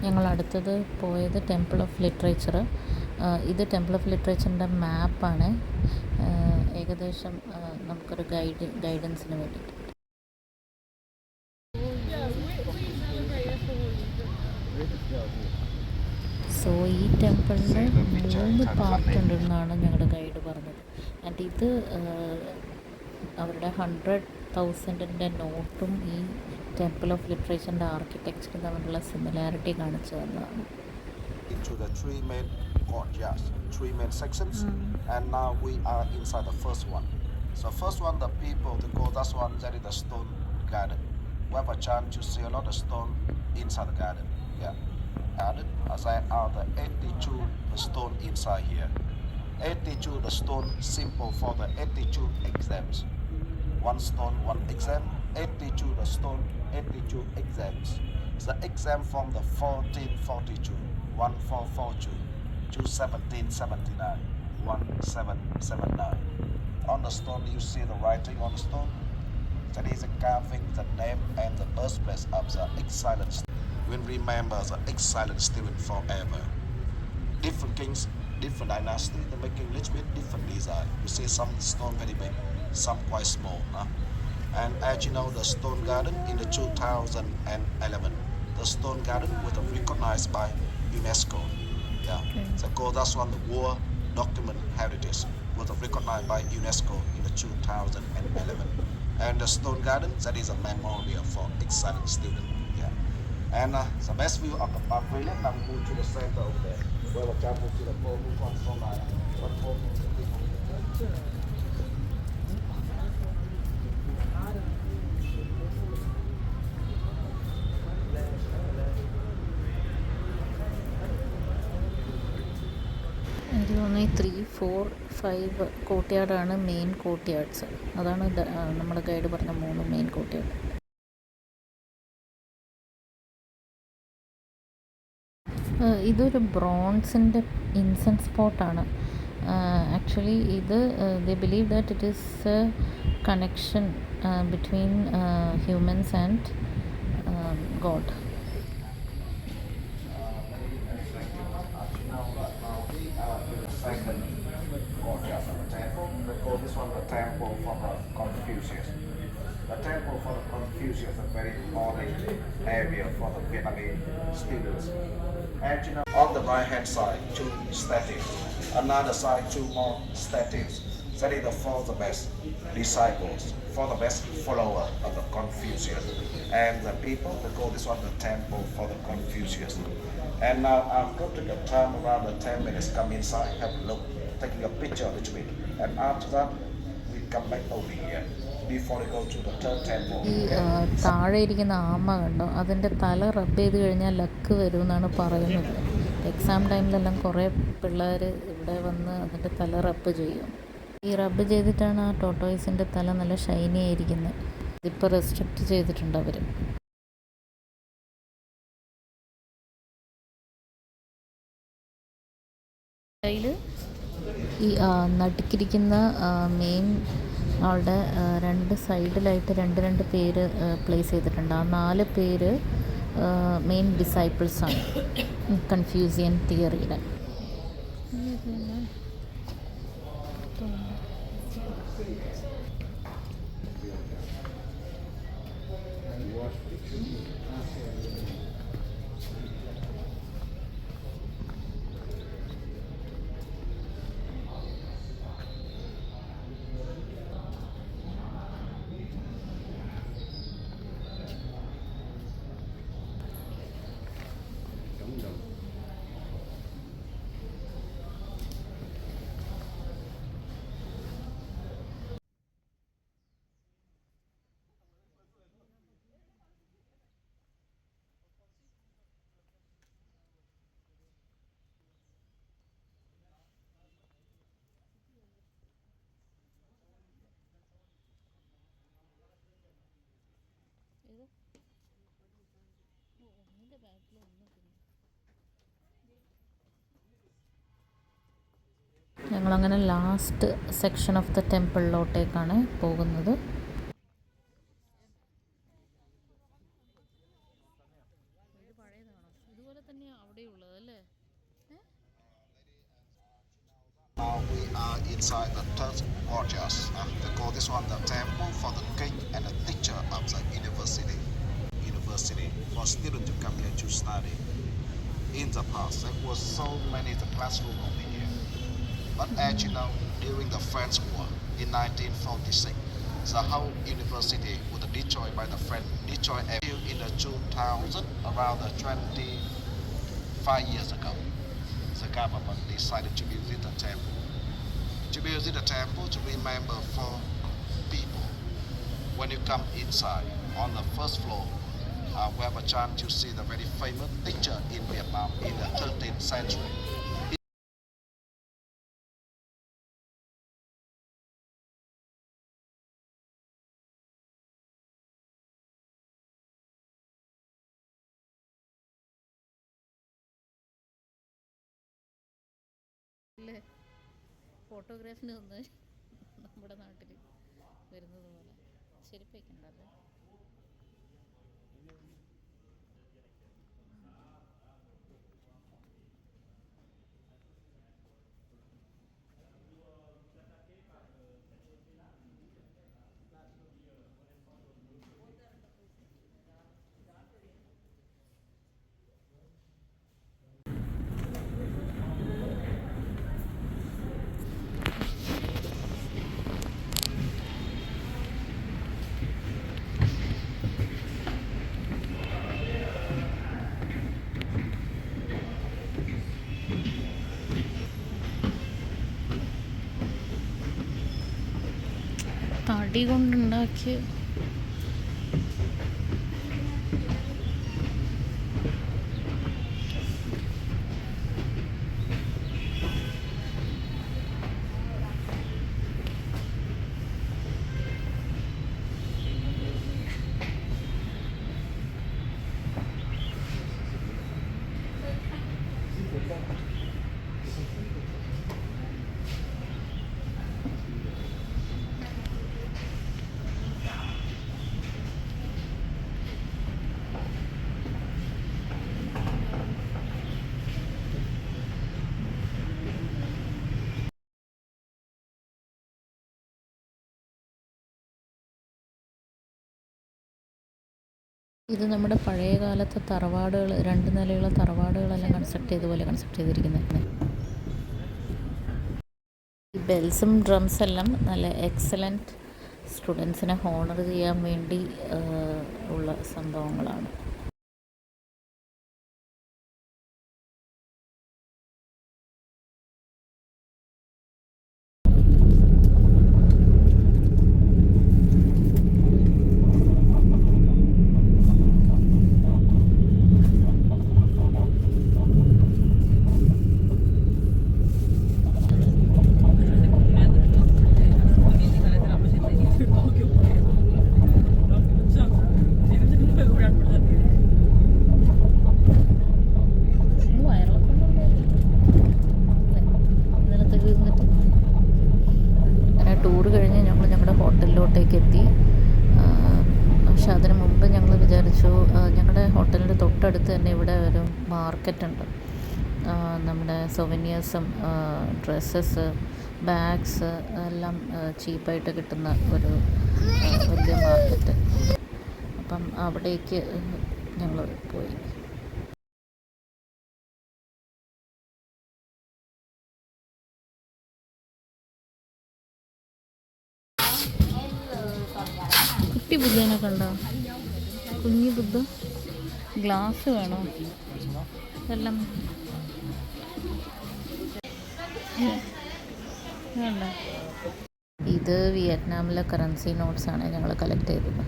ഞങ്ങൾ അടുത്തത് പോയത് ടെമ്പിൾ ഓഫ് ലിറ്ററേച്ചർ. ഇത് ടെമ്പിൾ ഓഫ് ലിറ്ററേച്ചറിൻ്റെ മാപ്പാണ്. ഏകദേശം നമുക്കൊരു ഗൈഡൻസിന് വേണ്ടിയിട്ട്. സോ ഈ ടെമ്പിളിന് 3 പാർട്ട് ഉണ്ടെന്നാണ് ഞങ്ങളുടെ ഗൈഡ് പറഞ്ഞത്. ആൻഡ് ഇത് അവരുടെ 100,000-ൻ്റെ നോട്ടും ഈ ടെമ്പിൾ ഓഫ് ലിറ്ററേച്ചറിൻ്റെ ആർക്കിടെക്ചറും തമ്മിലുള്ള സിമിലാരിറ്റി കാണിച്ചു തന്നതാണ്. Into the three main courtyards, three main sections, and now we are inside the first one. So first one, the people to go. That's one that is the stone garden. We have a chance to see a lot of stone inside the garden. Yeah, garden. As I are the 82 stone inside here. 82 the stone simple for the 82 exams. One stone, one exam. 82 the stone, 82 exams. It's the exam from the 1442, 1442 to 1779, 1779. On the stone you see the writing on the stone. That is a carving the name and the birthplace of the exiled student. We remember the exiled student forever. Different kings, different dynasty, they making a little bit different design. You see some stone very big, some quite small. And as you know, the stone garden in the 2011, the stone garden was recognized by UNESCO. Yeah, so that's one the World Document Heritage was recognized by UNESCO in the 2011. And the stone garden, that is a memorial for exiled students. Yeah, and the best view of the park really. Now move to the center over there. Where the chapel to the pole, move on from there. എനിക്ക് തോന്നുന്നു ഈ 3, 4, 5 കോർട്ട്യാർഡാണ് main കോർട്ട്യാർഡ്സ്. അതാണ് നമ്മുടെ guide പറഞ്ഞ 3 main courtyard. ഇതൊരു ബ്രോൺസിൻ്റെ incense സ്പോട്ടാണ്. Actually ഇത് ദേ believe that it is A connection between humans and God. Second courtyard of the temple. They call this one the temple for the Confucius. The temple for the Confucius is a very important area for the Vietnamese students. And you know, on the right hand side, 2 statues. Another side, 2 more statues. That is for the best disciples, for the best follower of the Confucius. And the people, they call this one the temple for the Confucius. And now I'm going to take time around the 10 minutes, come inside, have a look, taking a picture a little bit. And after that, we come back over here before we go to the third temple. ഈ താഴെ ഇരിക്കുന്ന ആമ കണ്ടോ, അതിൻ്റെ തല റബ്ബ് ചെയ്ത് കഴിഞ്ഞാൽ ലക്ക് വരുമെന്നാണ് പറയുന്നത്. എക്സാം ടൈമിലെല്ലാം കുറേ പിള്ളേർ ഇവിടെ വന്ന് അതിൻ്റെ തല റബ്ബ് ചെയ്യും. ഈ റബ്ബ് ചെയ്തിട്ടാണ് ആ ടോട്ടോയ്സിൻ്റെ തല നല്ല ഷൈനി ആയിരിക്കുന്നത്. ഇതിപ്പോൾ റെസ്ട്രിക്റ്റ് ചെയ്തിട്ടുണ്ട് അവർ. ഈ നടുക്കിരിക്കുന്ന മെയിൻ ആളുടെ 2 സൈഡിലായിട്ട് 2 പേര് പ്ലേസ് ചെയ്തിട്ടുണ്ട്. ആ 4 പേര് മെയിൻ ഡിസൈപ്പിൾസാണ് കൺഫ്യൂസിയൻ തിയറിയുടെ. ഞങ്ങളങ്ങനെ ലാസ്റ്റ് സെക്ഷൻ ഓഫ് ദ ടെമ്പിളിലോട്ടേക്കാണ് പോകുന്നത്. ഇതുപോലെ തന്നെ അവിടെയുള്ളത് അല്ലേ? Now we are inside the third gorgeous. They call this one the temple for the king and the teacher of the university. University for students to come here to study. In the past, there was so many the classroom over here. But as you know, during the French War in 1946, the whole university was destroyed by the French. Destroyed in the 2000, around the 25 years ago. The government decided to visit the temple. To visit the temple to remember for people. When you come inside, on the first floor, we have a chance to see the very famous teacher in Vietnam in the 13th century. അല്ലേ? ഫോട്ടോഗ്രാഫിന് വന്ന് നമ്മുടെ നാട്ടിൽ വരുന്നത് പോലെ ചെരുപ്പ് വയ്ക്കണ്ടല്ലേ? തടി കൊണ്ടുണ്ടാക്കിയ ഇത് നമ്മുടെ പഴയ കാലത്തെ തറവാടുകൾ, 2 നിലയുള്ള തറവാടുകളെല്ലാം കൺസ്ട്രക്ട് ചെയ്തിരിക്കുന്നത്. ഈ ബെൽസും ഡ്രംസ് എല്ലാം നല്ല എക്സലൻറ്റ് സ്റ്റുഡൻസിനെ ഹോണർ ചെയ്യാൻ വേണ്ടി ഉള്ള സംഭവങ്ങളാണ്. ടൂർ കഴിഞ്ഞ് ഞങ്ങൾ ഞങ്ങളുടെ ഹോട്ടലിലോട്ടേക്ക് എത്തി. പക്ഷെ അതിന് മുമ്പ് ഞങ്ങൾ വിചാരിച്ചു, ഞങ്ങളുടെ ഹോട്ടലിൻ്റെ തൊട്ടടുത്ത് തന്നെ ഇവിടെ ഒരു മാർക്കറ്റുണ്ട്. നമ്മുടെ സൊവനിയേഴ്സും ഡ്രസ്സസ്, ബാഗ്സ് എല്ലാം ചീപ്പായിട്ട് കിട്ടുന്ന ഒരു വലിയ മാർക്കറ്റ്. അപ്പം അവിടേക്ക് ഞങ്ങൾ പോയി. കുട്ടി ബുദ്ധേനെ കണ്ടോ? കുഞ്ഞു ബുദ്ധ. ഗ്ലാസ് വേണോ? എല്ലാം വേണ്ട. ഇത് വിയറ്റ്നാമിലെ കറൻസി നോട്ട്സാണ് ഞങ്ങൾ കളക്ട് ചെയ്തത്.